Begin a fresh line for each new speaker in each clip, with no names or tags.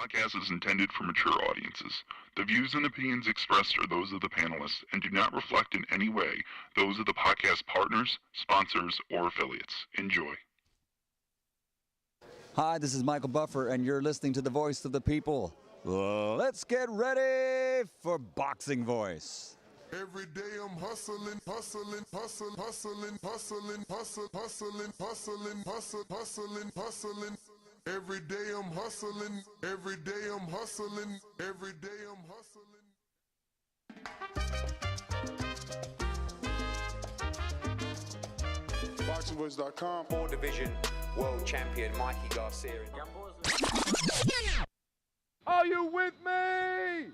podcast is intended for mature audiences. The views and opinions expressed are those of the panelists and do not reflect in any way those of the podcast partners, sponsors, or affiliates. Enjoy.
Hi, this is Michael Buffer, and you're listening to the Voice of the People. Let's get ready for Boxing Voice.
Every day I'm hustling, hustling, hustling, hustling, hustling, hustling, hustling, hustling, hustling, hustling, hustling. Every day I'm hustling, every day I'm hustling, every day I'm hustling. BoxingVoice.com.
4-division world champion Mikey Garcia.
Are you with me?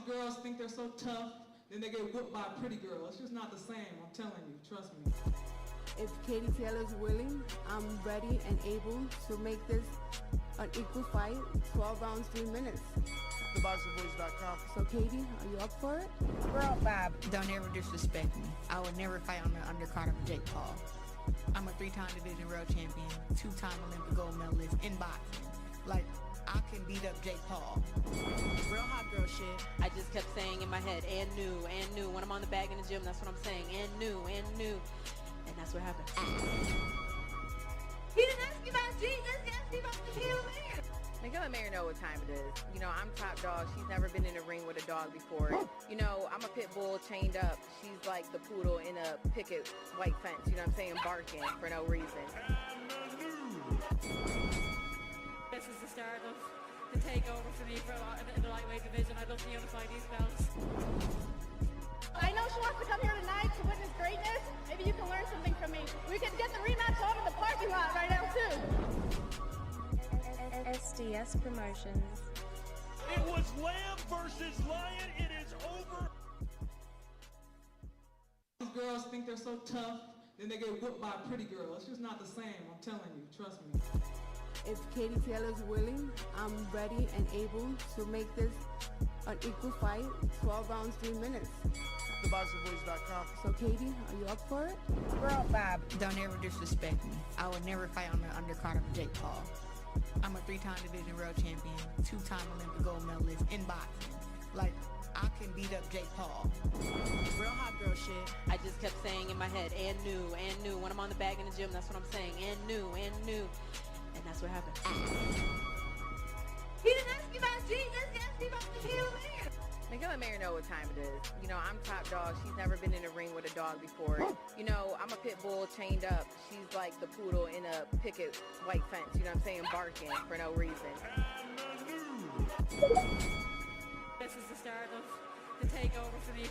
Girls think they're so tough, then they get whipped by a pretty girl. It's just not the same, I'm telling you, trust me.
If Katie Taylor's willing, I'm ready and able to make this an equal fight, 12 rounds, 3 minutes.
TheBoxingVoice.com.
So Katie, are you up for it?
Girl, Bob, don't ever disrespect me. I would never fight on the undercard of Jake Paul. I'm a 3-time division world champion, 2-time Olympic gold medalist in boxing. Like, I can beat up Jake Paul. Real hot girl shit.
I just kept saying in my head, and new. When I'm on the bag in the gym, that's what I'm saying, and new. And that's what happened.
He didn't ask me about Jesus, he asked me about the Hail Mary.
Miguel Mayer know what time it is. You know, I'm top dog. She's never been in a ring with a dog before. You know, I'm a pit bull chained up. She's like the poodle in a picket white fence. You know what I'm saying? Barking for no reason.
This is the start of the takeover for me in the lightweight division. I'd love to unify these belts. I know she wants to come here tonight to witness greatness. Maybe you can learn something from me. We can get the rematch on in the parking lot right now, too.
SDS Promotions.
It was Lamb versus Lion. It is over.
These girls think they're so tough, then they get whipped by a pretty girl. It's just not the same, I'm telling you, trust me.
If Katie Taylor's willing, I'm ready and able to make this an equal fight, 12 rounds, 3 minutes.
TheBoxingVoice.com.
So Katie, are you up for it?
Girl, Bob, don't ever disrespect me. I would never fight on the undercard of Jake Paul. I'm a 3-time division world champion, 2-time Olympic gold medalist in boxing. Like, I can beat up Jake Paul. Real hot girl shit.
I just kept saying in my head, and new. When I'm on the bag in the gym, that's what I'm saying, and new. And that's what happened.
He didn't ask me about Jesus, he asked me about the Hail Mary.
Miguel Mayer know what time it is. You know, I'm top dog. She's never been in a ring with a dog before. You know, I'm a pit bull chained up. She's like the poodle in a picket white fence. You know what I'm saying? Barking for no reason.
This is the start of the takeover for me in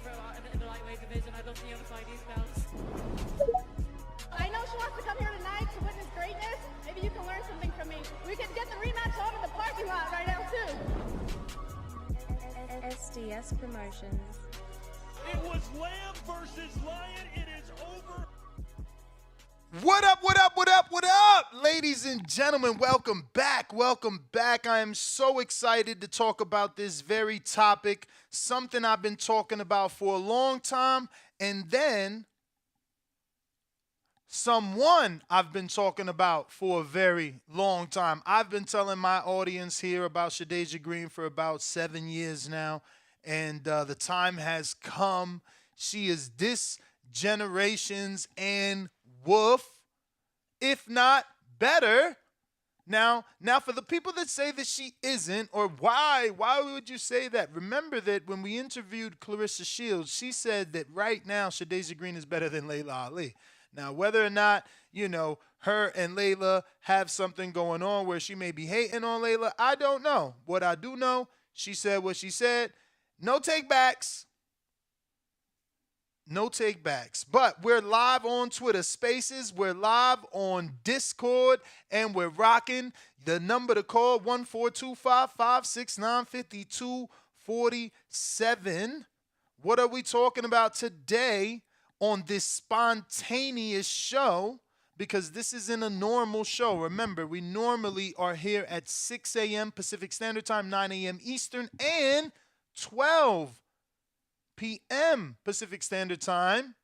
the lightweight division. I'd love to unify these belts. I know she wants to come here tonight to witness greatness. Maybe you can learn something from me. We can get the rematch on in the parking lot right now, too.
SDS Promotions.
It was Lamb versus Lion. It is over.
What up, ladies and gentlemen? Welcome back. I am so excited to talk about this very topic, something I've been talking about for a long time, and then someone I've been talking about for a very long time. I've been telling my audience here about Shadasia Green for about 7 years now, and the time has come. She is this generation's Ann Wolf, if not better. Now, for the people that say that she isn't, or why would you say that? Remember that when we interviewed Clarissa Shields, she said that right now Shadasia Green is better than Layla Ali. Now, whether or not, you know, her and Layla have something going on where she may be hating on Layla, I don't know. What I do know, she said what she said. No takebacks. No takebacks. But we're live on Twitter Spaces. We're live on Discord. And we're rocking the number to call, 1-425-569-5247. What are we talking about today on this spontaneous show? Because this isn't a normal show. Remember, we normally are here at 6 a.m. Pacific Standard Time, 9 a.m. Eastern, and 12 p.m. Pacific Standard Time,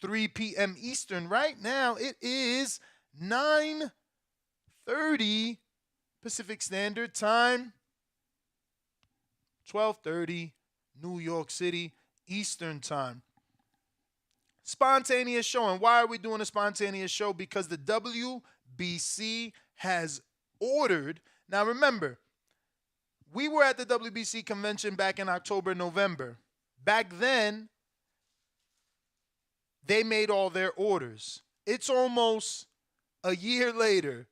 3 p.m. Eastern. Right now, it is 9:30 Pacific Standard Time, 12:30 New York City Eastern Time. Spontaneous show. And why are we doing a spontaneous show? Because the WBC has ordered. Now remember, we were at the WBC convention back in October, November. Back then, they made all their orders. It's almost a year later.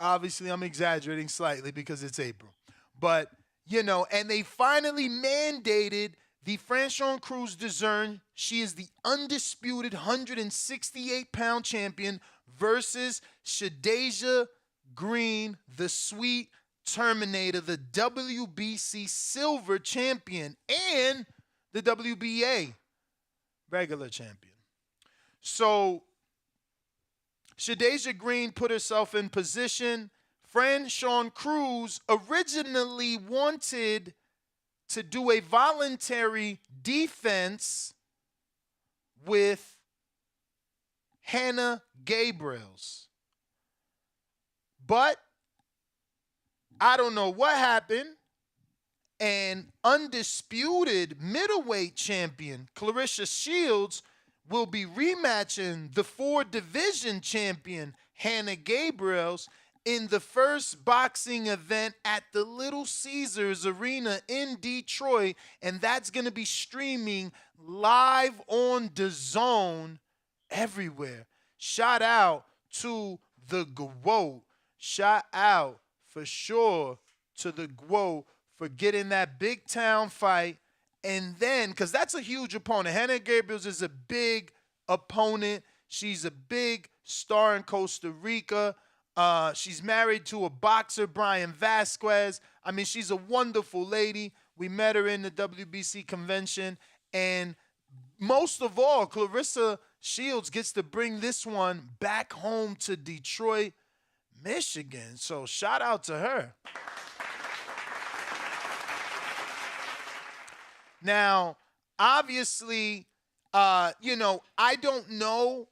Obviously, I'm exaggerating slightly because it's April. But, and they finally mandated the Franchon Crews-Dezurn. She is the undisputed 168-pound champion versus Shadasia Green, the Sweet Terminator, the WBC silver champion and the WBA regular champion. So Shadasia Green put herself in position. Franchon Crews originally wanted to do a voluntary defense with Hannah Gabriels. But I don't know what happened, and undisputed middleweight champion Claressa Shields will be rematching the 4-division champion Hannah Gabriels in the first boxing event at the Little Caesars Arena in Detroit, and that's going to be streaming live on DAZN everywhere. Shout out to the GWOAT. Shout out for sure to the GWOAT for getting that big town fight. And then, because that's a huge opponent. Hannah Gabriels is a big opponent. She's a big star in Costa Rica. She's married to a boxer, Brian Vasquez. I mean, she's a wonderful lady. We met her in the WBC convention. And most of all, Claressa Shields gets to bring this one back home to Detroit, Michigan. So shout out to her. Now, obviously, I don't know.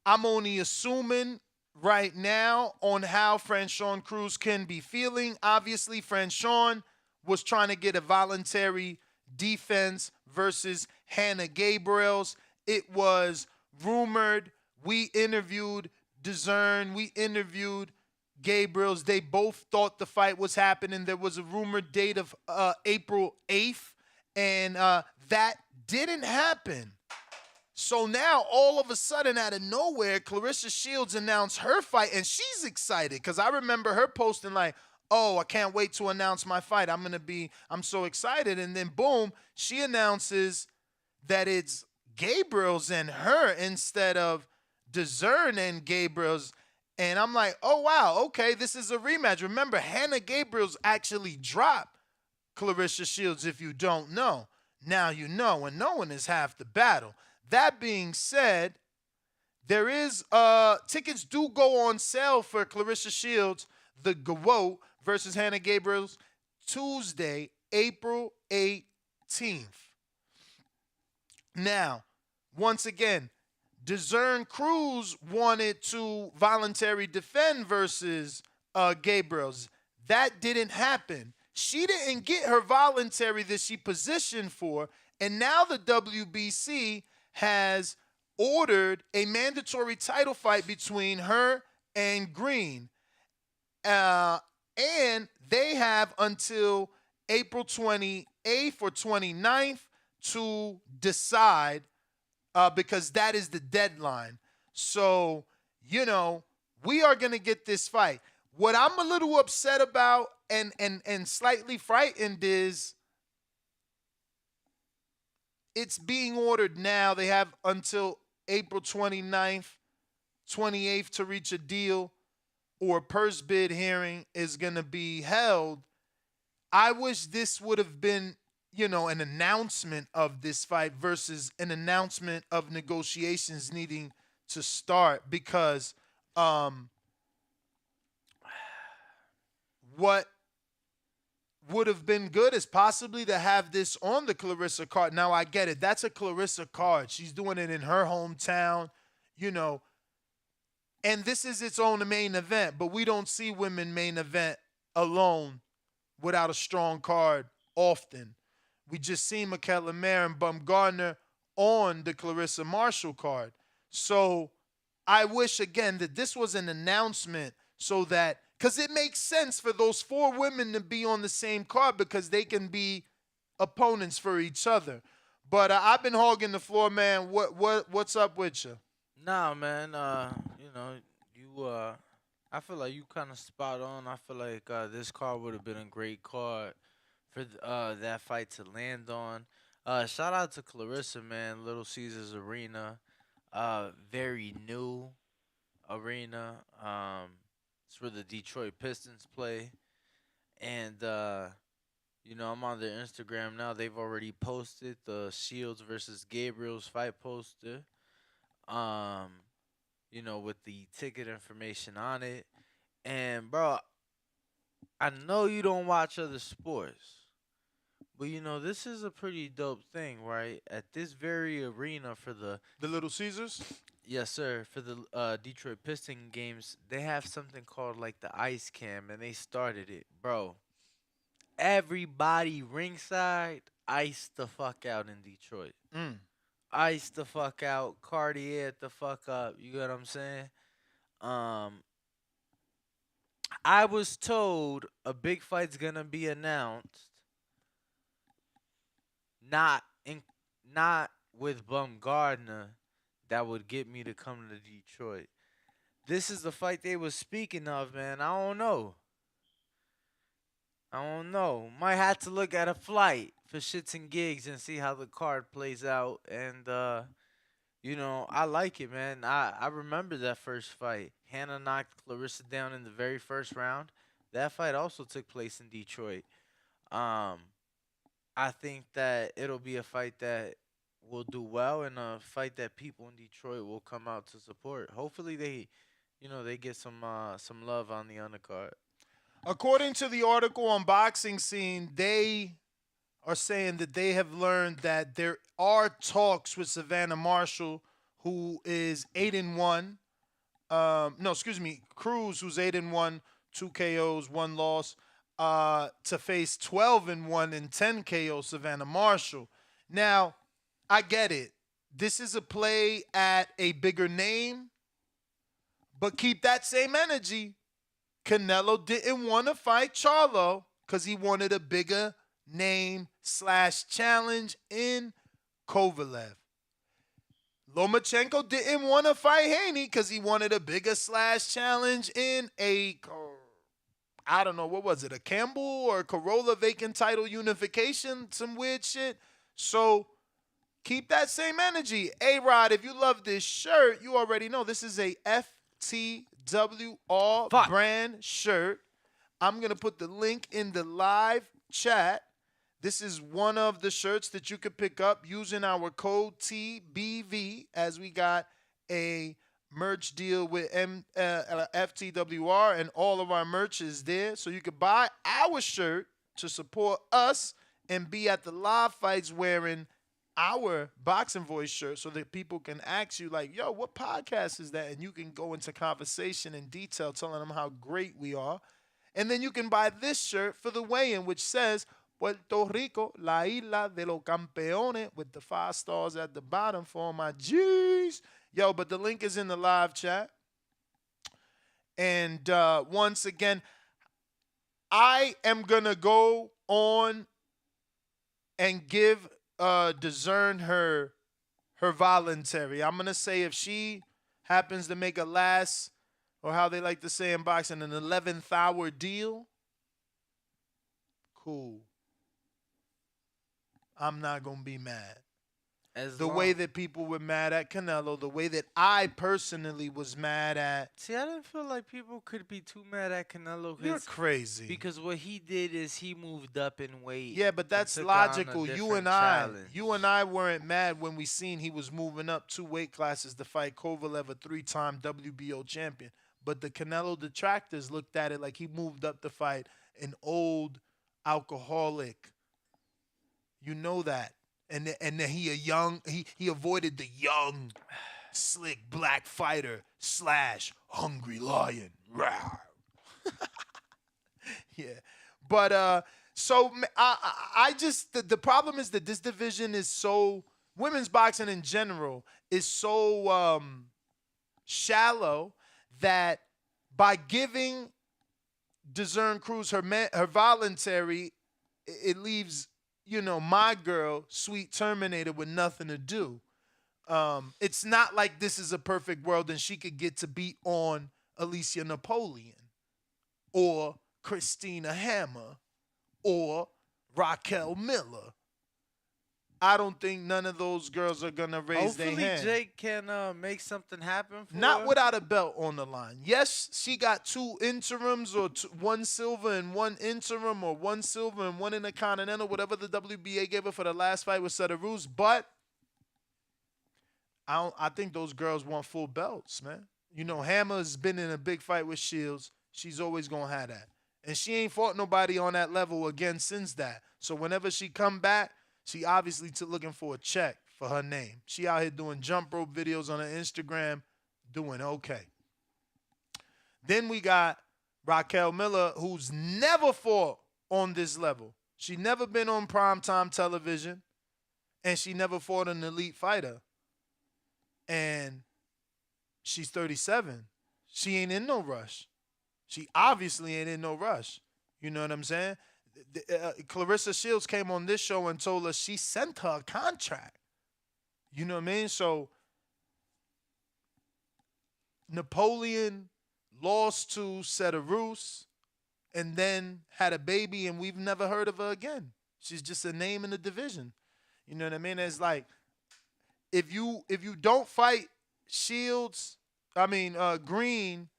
I'm only assuming right now on how Franchon Crews can be feeling. Obviously, Franchon was trying to get a voluntary defense versus Hannah Gabriels. It was rumored. We interviewed Dezurn. We interviewed Gabriels. They both thought the fight was happening. There was a rumored date of April 8th, and that didn't happen. So now, all of a sudden, out of nowhere, Claressa Shields announced her fight, and she's excited because I remember her posting like, oh, I can't wait to announce my fight. I'm so excited. And then, boom, she announces that it's Gabriels and her instead of Dezurn and Gabriels. And I'm like, oh, wow, okay, this is a rematch. Remember, Hannah Gabriels actually dropped Claressa Shields, if you don't know. Now you know, and knowing is half the battle. That being said, there is tickets do go on sale for Claressa Shields, the GWOAT versus Hannah Gabriels, Tuesday, April 18th. Now, once again, Dezurn Crews wanted to voluntary defend versus Gabriels. That didn't happen. She didn't get her voluntary that she positioned for, and now the WBC has ordered a mandatory title fight between her and Green. And they have until April 28th or 29th to decide because that is the deadline. So, we are going to get this fight. What I'm a little upset about and slightly frightened is it's being ordered now. They have until April 29th, 28th to reach a deal, or a purse bid hearing is going to be held. I wish this would have been, an announcement of this fight versus an announcement of negotiations needing to start, because what would have been good is possibly to have this on the Clarissa card. Now, I get it. That's a Clarissa card. She's doing it in her hometown, you know. And this is its own main event, but we don't see women main event alone without a strong card often. We just seen Michaela Mayer and Bumgarner on the Clarissa Marshall card. So I wish, again, that this was an announcement so that, because it makes sense for those 4 women to be on the same card because they can be opponents for each other. But I've been hogging the floor, man. What's up with you?
Nah, man. You I feel like you kind of spot on. I feel like this card would have been a great card for that fight to land on. Shout out to Clarissa, man. Little Caesars Arena, very new arena. It's where the Detroit Pistons play, and I'm on their Instagram now. They've already posted the Shields versus Gabriel's fight poster. With the ticket information on it. And, bro, I know you don't watch other sports, but, this is a pretty dope thing, right? At this very arena for the
Little Caesars?
Yes, sir. For the Detroit Piston games, they have something called, like, the Ice Cam, and they started it. Bro, everybody ringside iced the fuck out in Detroit. Ice the fuck out, Cartier the fuck up. You get what I'm saying? I was told a big fight's gonna be announced. Not with Bumgarner that would get me to come to Detroit. This is the fight they was speaking of, man. I don't know. Might have to look at a flight for shits and gigs and see how the card plays out. And, I like it, man. I remember that first fight. Hannah knocked Clarissa down in the very first round. That fight also took place in Detroit. I think that it'll be a fight that will do well and a fight that people in Detroit will come out to support. Hopefully they get some love on the undercard.
According to the article on Boxing Scene, they are saying that they have learned that there are talks with Savannah Marshall, who is 8-1. Cruz, who's 8-1, 2 KOs, 1 loss, to face 12-1 and 10 KOs Savannah Marshall. Now, I get it. This is a play at a bigger name, but keep that same energy. Canelo didn't want to fight Charlo because he wanted a bigger name / challenge in Kovalev. Lomachenko didn't want to fight Haney because he wanted a bigger / challenge in a Campbell or a Corolla vacant title unification, some weird shit. So keep that same energy. A-Rod, if you love this shirt, you already know this is a FTWR brand shirt. I'm going to put the link in the live chat. This is one of the shirts that you could pick up using our code TBV, as we got a merch deal with FTWR, and all of our merch is there. So you could buy our shirt to support us and be at the live fights wearing our Boxing Voice shirt so that people can ask you, like, yo, what podcast is that? And you can go into conversation in detail telling them how great we are. And then you can buy this shirt for the weigh-in, which says Puerto Rico, la isla de los campeones, with the 5 stars at the bottom for my G's. Yo, but the link is in the live chat. And once again, I am going to go on and give Dezurn her voluntary. I'm going to say if she happens to make a last, or how they like to say in boxing, an 11th hour deal, cool. I'm not going to be mad. The way that people were mad at Canelo, the way that I personally was mad at.
See, I didn't feel like people could be too mad at Canelo.
You're crazy.
Because what he did is he moved up in weight.
Yeah, but that's logical. You and I weren't mad when we seen he was moving up 2 weight classes to fight Kovalev, a 3-time WBO champion. But the Canelo detractors looked at it like he moved up to fight an old alcoholic. You know that. And then he avoided the young, slick black fighter / hungry lion. Rawr. Yeah. But so I just the problem is that this division is so, women's boxing in general is so shallow that by giving Dezurn Cruz her voluntary, it leaves, my girl, Sweet Terminator, with nothing to do. It's not like this is a perfect world and she could get to beat on Alicia Napoleon or Christina Hammer or Raquel Miller. I don't think none of those girls are going to raise their hand.
Hopefully Jake can make something happen for
Not
her.
without a belt on the line. Yes, she got 2 interims, or 1 silver and 1 interim, or 1 silver and 1 intercontinental, whatever the WBA gave her for the last fight with Shadasia. But I think those girls want full belts, man. Hammer's been in a big fight with Shields. She's always going to have that. And she ain't fought nobody on that level again since that. So whenever she come back, she obviously looking for a check for her name. She out here doing jump rope videos on her Instagram, doing okay. Then we got Raquel Miller, who's never fought on this level. She never been on primetime television, and she never fought an elite fighter. And she's 37. She ain't in no rush. She obviously ain't in no rush. You know what I'm saying? Clarissa Shields came on this show and told us she sent her a contract. You know what I mean? So Napoleon lost to Shadasia and then had a baby, and we've never heard of her again. She's just a name in the division. You know what I mean? It's like, if you don't fight Green,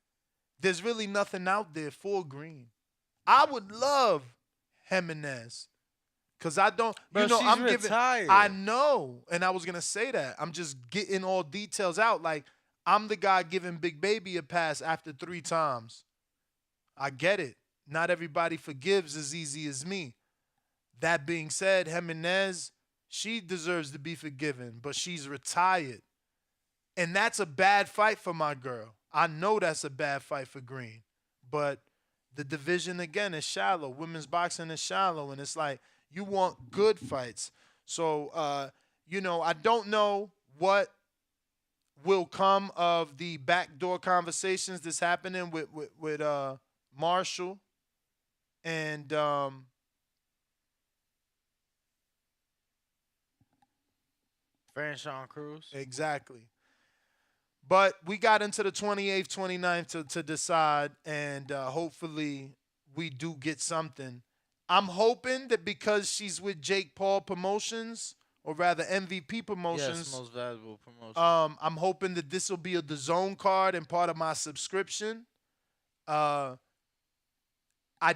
there's really nothing out there for Green. I would love Jimenez, because I don't,
Bro, she's
I'm
retired.
I know, and I was gonna say that. I'm just getting all details out. Like, I'm the guy giving Big Baby a pass after 3 times. I get it. Not everybody forgives as easy as me. That being said, Jimenez, she deserves to be forgiven, but she's retired. And that's a bad fight for my girl. I know that's a bad fight for Green. But the division, again, is shallow. Women's boxing is shallow, and it's like, you want good fights. So, I don't know what will come of the backdoor conversations that's happening with Marshall and
Franchon Crews.
Exactly. But we got into the 28th, 29th to decide, and hopefully we do get something. I'm hoping that because she's with Jake Paul Promotions, or rather MVP Promotions.
Yes, most valuable promotion.
I'm hoping that this will be a DAZN card and part of my subscription. I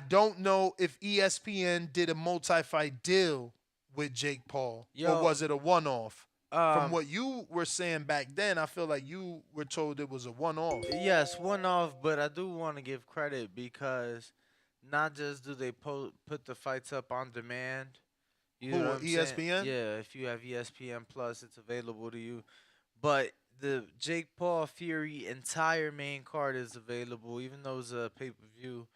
don't know if ESPN did a multi-fight deal with Jake Paul, or was it a one-off? From what you were saying back then, I feel like you were told it was a one-off.
Yes, one-off, but I do want to give credit because not just do they put the fights up on demand. You know what I'm
ESPN?
saying? Yeah, if you have ESPN Plus, it's available to you. But the Jake Paul Fury entire main card is available, even though it's a pay-per-view.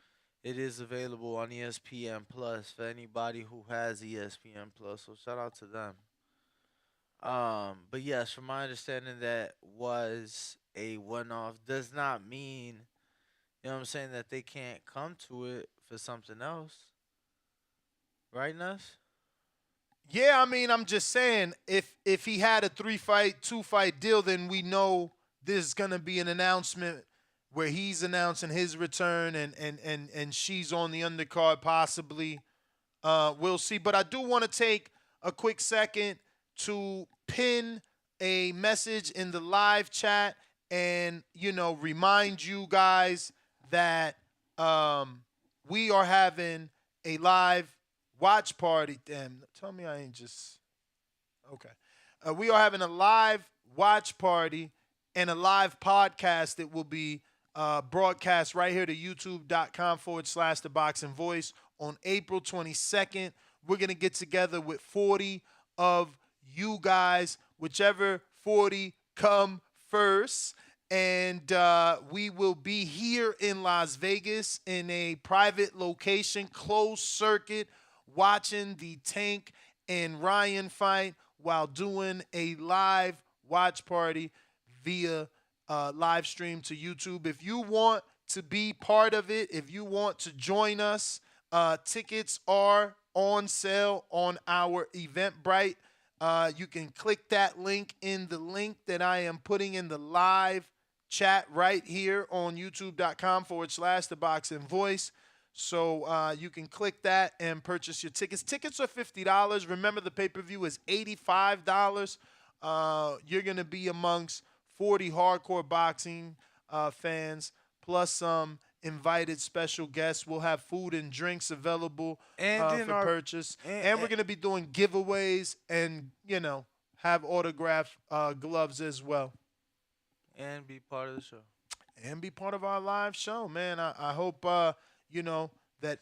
It is available on ESPN Plus for anybody who has ESPN Plus. So shout out to them. But yes, from my understanding, that was a one-off. Does not mean, you know what I'm saying, that they can't come to it for something else. Right, Nuss?
Yeah, I mean, I'm just saying, if he had a 3-fight, 2-fight deal, then we know there's gonna be an announcement where he's announcing his return and she's on the undercard possibly. We'll see. But I do want to take a quick second to pin a message in the live chat and, remind you guys that we are having a live watch party. Damn, tell me I ain't just... Okay. We are having a live watch party and a live podcast that will be broadcast right here to youtube.com/The Boxing Voice on April 22nd. We're going to get together with 40 of you guys, whichever 40 come first. And we will be here in Las Vegas in a private location, closed circuit, watching the Tank and Ryan fight while doing a live watch party via live stream to YouTube. If you want to be part of it, if you want to join us, tickets are on sale on our Eventbrite. You can click that link in the link that I am putting in the live chat right here on youtube.com/The Boxing Voice. So you can click that and purchase your tickets. Tickets are $50. Remember, the pay-per-view is $85. You're going to be amongst 40 hardcore boxing fans, plus some invited special guests. We'll have food and drinks available for purchase. And we're going to be doing giveaways and, have autographed gloves as well.
And be part of the show.
And be part of our live show, man. I hope, that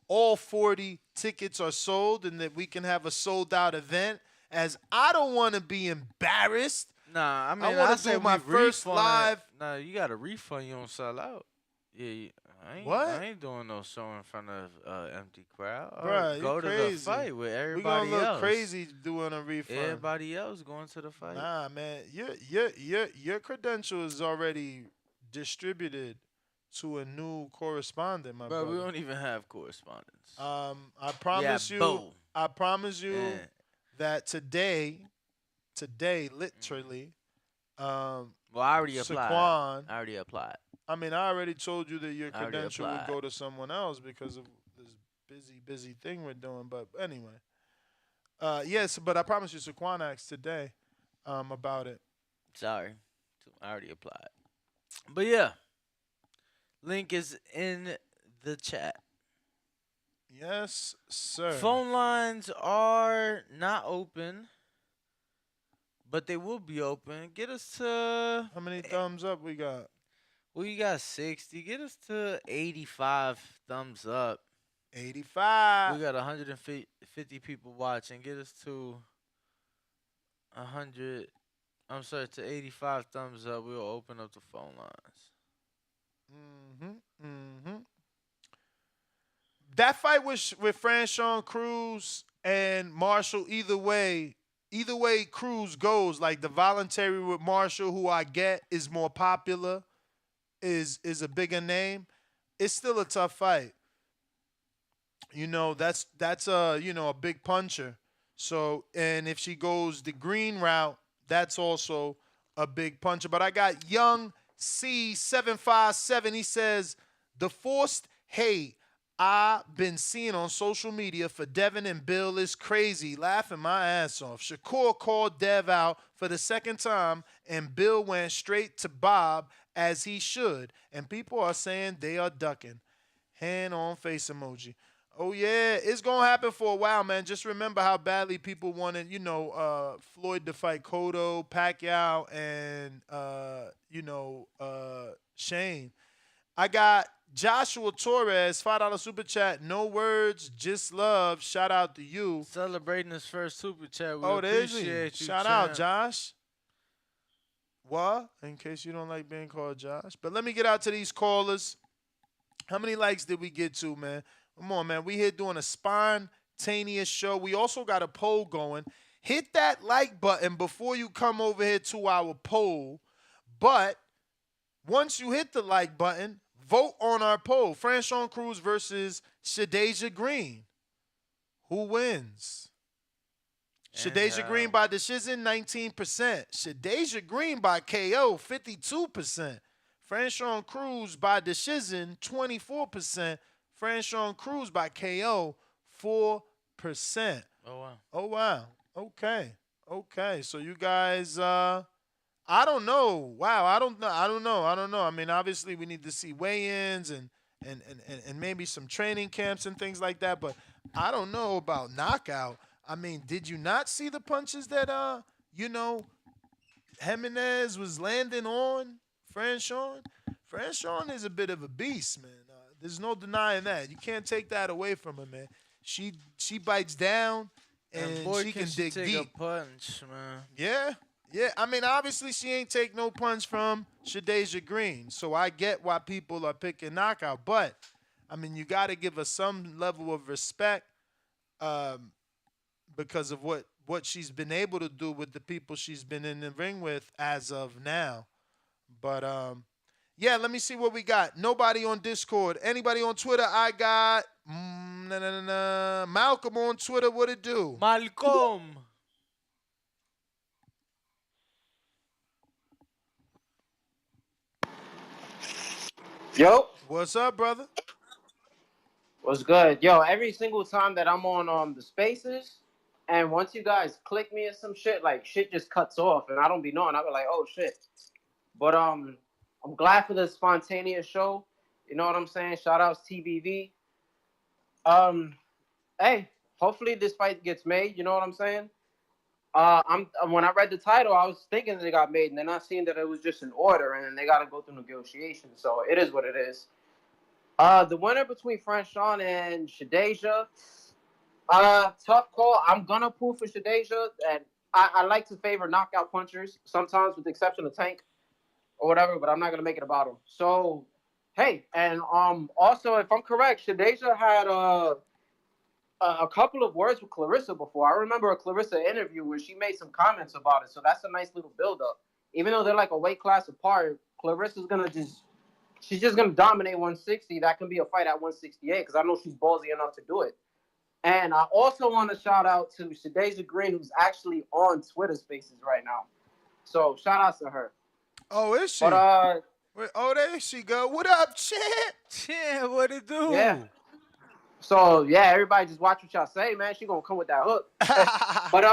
all 40 tickets are sold and that we can have a sold-out event, as I don't want to be embarrassed.
Nah, I mean,
I want to do my first live.
Nah, you got a refund. You don't sell out. Yeah, I ain't doing no show in front of empty crowd.
Bruh,
go to
crazy.
the fight with everybody else.
We gonna look crazy doing a refund.
Everybody else going to the fight.
Nah, man, your credential is already distributed to a new correspondent, my brother.
We don't even have correspondence.
I promise I promise you that today, literally.
Well, I already applied.
Saquon,
I already applied.
I mean, I already told you that your credential would go to someone else because of this busy thing we're doing. But anyway, yes, but I promise you, Saquon asked today about it.
Sorry, I already applied. But yeah, link is in the chat.
Yes, sir.
Phone lines are not open, but they will be open. Get us to...
How many thumbs up we got?
We got 60. Get us to 85 thumbs up.
85.
We got 150 people watching. Get us to 100... I'm sorry, to 85 thumbs up. We'll open up the phone lines.
That fight with Franchon Crews and Marshall, either way Crews goes, like the voluntary with Marshall, who I get is more popular, is a bigger name. It's still a tough fight. That's a big puncher. So, and if she goes the green route, that's also a big puncher. But I got Young C757. He says, the forced hate I've been seeing on social media for Devin and Bill is crazy. Laughing my ass off. Shakur called Dev out for the second time, and Bill went straight to Bob, as he should. And people are saying they are ducking. Hand on face emoji. Oh, yeah, it's going to happen for a while, man. Just remember how badly people wanted, Floyd to fight Cotto, Pacquiao, and, Shane. I got Joshua Torres, $5 super chat. No words, just love. Shout out to you.
Celebrating his first super chat. We
there's
appreciate you.
Shout out, Josh. What? In case you don't like being called Josh. But let me get out to these callers. How many likes did we get to, man? Come on, man. We here doing a spontaneous show. We also got a poll going. Hit that like button before you come over here to our poll. But once you hit the like button, vote on our poll. Franchon Crews versus Shadasia Green. Who wins? Shadasia Green by decision, 19%. Shadasia Green by KO, 52%. Franchon Crews by decision, 24%. Franchon Crews by KO, 4%.
Oh, wow.
Oh, wow. Okay. So you guys, I don't know. Wow, I don't know. I mean, obviously we need to see weigh-ins and maybe some training camps and things like that, but I don't know about knockout. I mean, did you not see the punches that Jimenez was landing on Franchon? Franchon is a bit of a beast, man. There's no denying that. You can't take that away from her, man. She bites down and
boy,
she can
she
dig
take
deep.
a punch, man.
Yeah. Yeah, I mean, obviously she ain't take no punch from Shadasia Green, so I get why people are picking knockout. But I mean, you got to give her some level of respect because of what she's been able to do with the people she's been in the ring with as of now. But yeah, let me see what we got. Nobody on Discord. Anybody on Twitter? I got Malcolm on Twitter. What it do?
Malcolm.
Yo.
What's up, brother?
What's good? Yo, every single time that I'm on the spaces, and once you guys click me or some shit, like shit just cuts off, and I don't be knowing. I be like, oh shit. But I'm glad for the spontaneous show. You know what I'm saying? Shout outs TBV. Hey, hopefully this fight gets made. You know what I'm saying? When I read the title, I was thinking that it got made, and then I seen that it was just an order, and then they got to go through negotiations. So it is what it is. The winner between Franchon and Shadasia. Tough call. I'm gonna pull for Shadasia, and I like to favor knockout punchers sometimes, with the exception of Tank or whatever. But I'm not gonna make it about him. So, hey, and also if I'm correct, Shadasia had a couple of words with Clarissa before. I remember a Clarissa interview where she made some comments about it. So that's a nice little build up. Even though they're like a weight class apart, Clarissa's gonna she's just gonna dominate 160. That can be a fight at 168 because I know she's ballsy enough to do it. And I also want to shout out to Shadasia Green, who's actually on Twitter Spaces right now. So shout out to her.
Oh, is she?
But
there she go. What up, Champ?
Champ, what it do?
Yeah. So yeah, everybody just watch what y'all say, man. She gonna come with that hook. But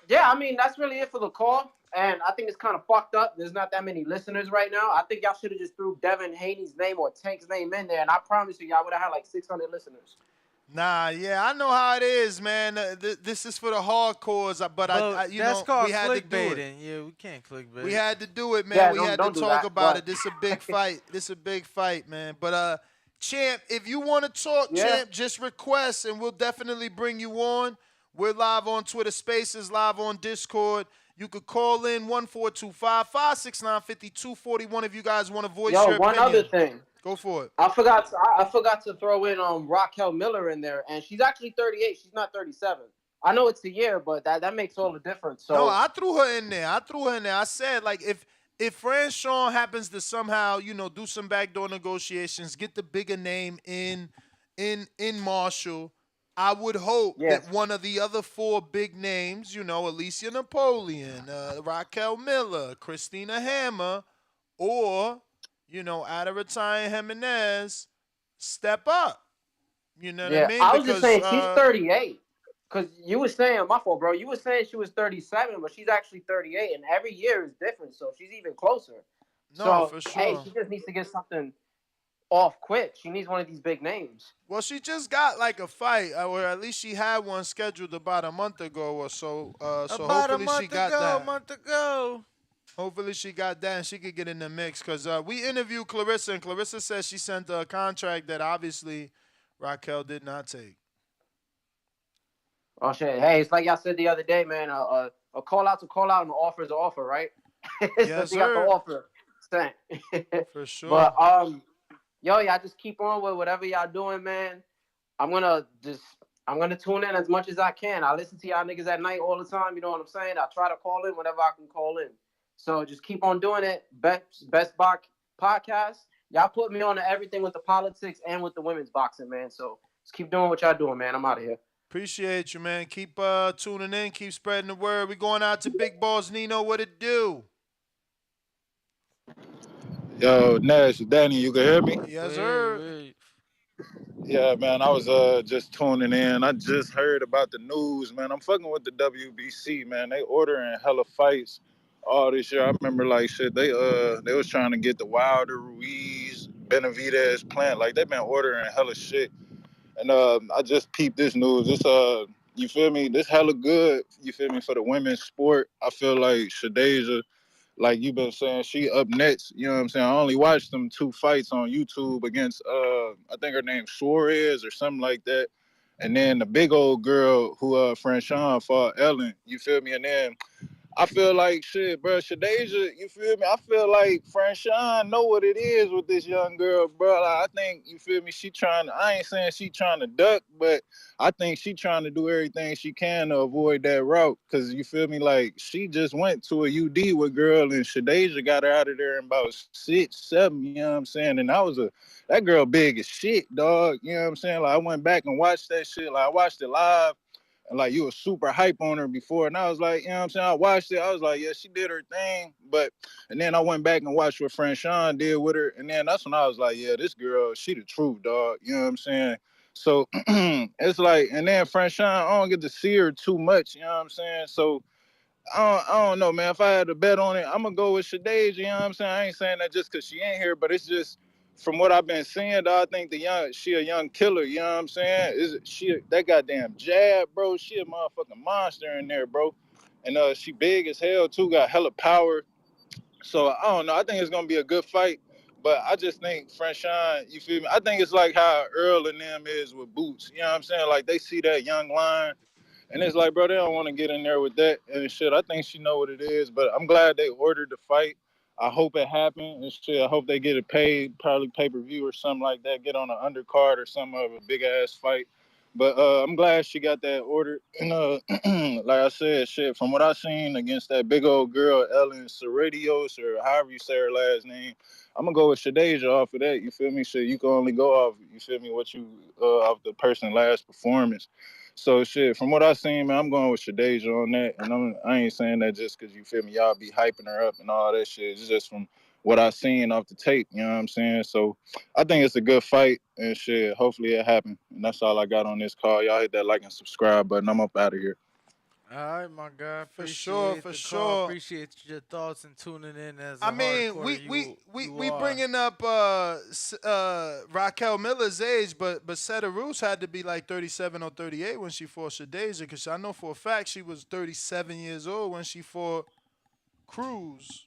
yeah, I mean that's really it for the call. And I think it's kind of fucked up. There's not that many listeners right now. I think y'all should have just threw Devin Haney's name or Tank's name in there, and I promise you, y'all would have had like 600 listeners.
Nah, yeah, I know how it is, man. This is for the hardcores, but you know, we had to do it.
Yeah, we can't clickbait.
We had to do it, man.
Yeah,
we had to talk about it. This is a big fight. This is a big fight, man. But Champ, if you want to talk, Champ, just request, and we'll definitely bring you on. We're live on Twitter Spaces, live on Discord. You could call in 1-425-569-5241 if you guys want to voice your opinion.
One other thing.
Go for it.
I forgot to throw in Raquel Miller in there, and she's actually 38. She's not 37. I know it's a year, but that makes all the difference. So
no, I threw her in there. I said, like, if Franchon happens to somehow, you know, do some backdoor negotiations, get the bigger name in Marshall, I would hope that one of the other four big names, you know, Alicia Napoleon, Raquel Miller, Christina Hammer, or, you know, Adaratayan Jimenez, step up. You know what I mean?
I was just saying she's 38. Because you were saying, my fault, bro, you were saying she was 37, but she's actually 38, and every year is different, so she's even closer.
No, for sure.
Hey, she just needs to get something off quick. She needs one of these big names.
Well, she just got like a fight, or at least she had one scheduled about a month ago or so. So hopefully she got that.
A month ago.
Hopefully she got that and she could get in the mix. Because we interviewed Clarissa, and Clarissa says she sent a contract that obviously Raquel did not take.
Oh, shit. Hey, it's like y'all said the other day, man. A call out to call out and an offer is an offer, right?
Yes,
so got the offer sent.
For sure.
But, y'all just keep on with whatever y'all doing, man. I'm gonna tune in as much as I can. I listen to y'all niggas at night all the time. You know what I'm saying? I try to call in whenever I can call in. So just keep on doing it. Best Box Podcast. Y'all put me on to everything with the politics and with the women's boxing, man. So just keep doing what y'all doing, man. I'm out of here.
Appreciate you, man. Keep tuning in. Keep spreading the word. We going out to Big Boss Nino. What it do?
Yo, Nash, Danny, you can hear me?
Yes, sir.
Yeah, man, I was just tuning in. I just heard about the news, man. I'm fucking with the WBC, man. They ordering hella fights all this year. I remember, like, shit, they was trying to get the Wilder, Ruiz, Benavidez, Plant. Like, they been ordering hella shit. And I just peeped this news. This, you feel me? This hella good, you feel me, for the women's sport. I feel like Shadasia like you've been saying, she up next. You know what I'm saying? I only watched them 2 fights on YouTube against I think her name's Suarez or something like that. And then the big old girl who Franchon fought, Ellen, you feel me? And then I feel like shit, bro. Shadasia, you feel me? I feel like Franchon know what it is with this young girl, bro. Like, I think you feel me. She trying to. I ain't saying she trying to duck, but I think she trying to do everything she can to avoid that route. Cause you feel me? Like she just went to a UD with girl, and Shadasia got her out of there in about 6, 7. You know what I'm saying? And that girl big as shit, dog. You know what I'm saying? Like I went back and watched that shit. Like I watched it live. And like you were super hype on her before. And I was like, you know what I'm saying? I watched it. I was like, yeah, she did her thing. And then I went back and watched what Franchon did with her. And then that's when I was like, yeah, this girl, she the truth, dog. You know what I'm saying? So it's like, and then Franchon, I don't get to see her too much. You know what I'm saying? So I don't know, man. If I had to bet on it, I'm gonna go with Shadasia. You know what I'm saying? I ain't saying that just cause she ain't here, but it's just from what I've been seeing, dog, I think she a young killer. You know what I'm saying? She that goddamn jab, bro? She a motherfucking monster in there, bro. And she big as hell too. Got hella power. So I don't know. I think it's gonna be a good fight. But I just think Franchon, you feel me? I think it's like how Earl and them is with Boots. You know what I'm saying? Like they see that young lion. And it's like, bro, they don't want to get in there with that and shit. I think she know what it is, but I'm glad they ordered the fight. I hope it happened and shit. I hope they get it paid, probably pay-per-view or something like that. Get on an undercard or some of a big-ass fight. But I'm glad she got that ordered. And like I said, shit, from what I seen against that big old girl, Ellen Cerradios, or however you say her last name, I'm going to go with Shadasia off of that. You feel me? Shit, you can only go off, you feel me, off the person's last performance. So shit, from what I seen, man, I'm going with Shadasia on that, and I ain't saying that just because you feel me, y'all be hyping her up and all that shit. It's just from what I seen off the tape, you know what I'm saying? So I think it's a good fight and shit. Hopefully it happen, and that's all I got on this call. Y'all hit that like and subscribe button. I'm up out of here.
All right, my guy.
For sure.
Call. Appreciate your thoughts and tuning in as a
I mean,
hardcore
we bringing up Raquel Miller's age, but Setaroos had to be like 37 or 38 when she fought Shadasia, because I know for a fact she was 37 years old when she fought Cruz.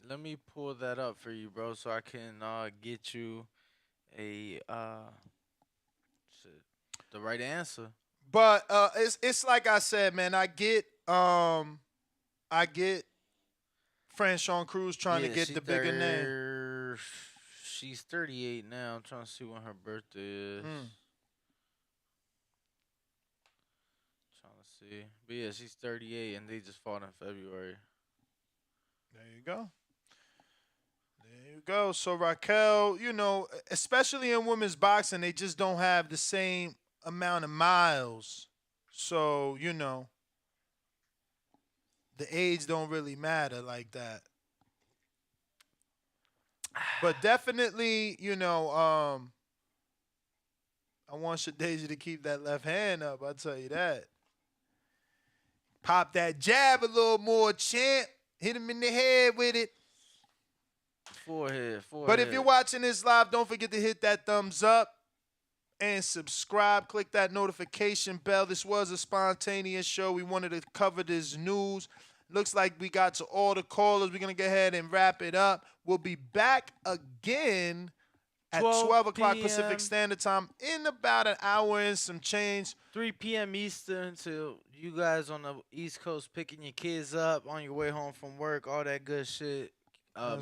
Let me pull that up for you, bro, so I can get you a the right answer.
But it's like I said, man. I get Franchon Crews trying to get the bigger name.
She's 38 now. I'm trying to see when her birthday is. Trying to see. But yeah, she's 38, and they just fought in February.
There you go. There you go. So Raquel, you know, especially in women's boxing, they just don't have the same amount of miles. So, you know, the age don't really matter like that. But definitely, you know, I want Shadasia to keep that left hand up, I'll tell you that. Pop that jab a little more, champ. Hit him in the head with it.
Forehead.
But if you're watching this live, don't forget to hit that thumbs up and subscribe. Click that notification bell. This was a spontaneous show. We wanted to cover this news. Looks like we got to all the callers. We're going to go ahead and wrap it up. We'll be back again at 12 o'clock Pacific Standard Time in about an hour and some change.
3 p.m. Eastern, to you guys on the East Coast picking your kids up on your way home from work, all that good shit.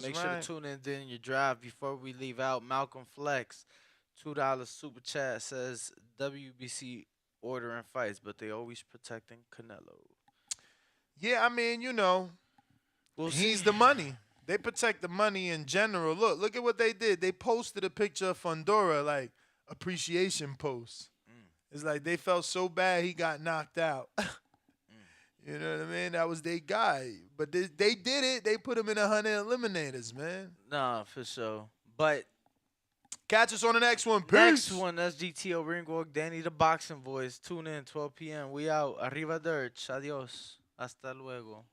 Make sure to tune in during your drive. Before we leave out, Malcolm Flex, $2 super chat, says WBC ordering fights, but they always protecting Canelo.
Yeah, I mean, you know, he's the money. They protect the money in general. Look at what they did. They posted a picture of Fundora, like, appreciation post. It's like they felt so bad he got knocked out. You know what I mean? That was their guy. But they did it. They put him in 100 eliminators, man.
Nah, for sure. But
catch us on the next one. Peace.
Next one, that's GTO Ringwalk, Danny the Boxing Voice. Tune in, 12 p.m. We out. Arrivederci. Adios. Hasta luego.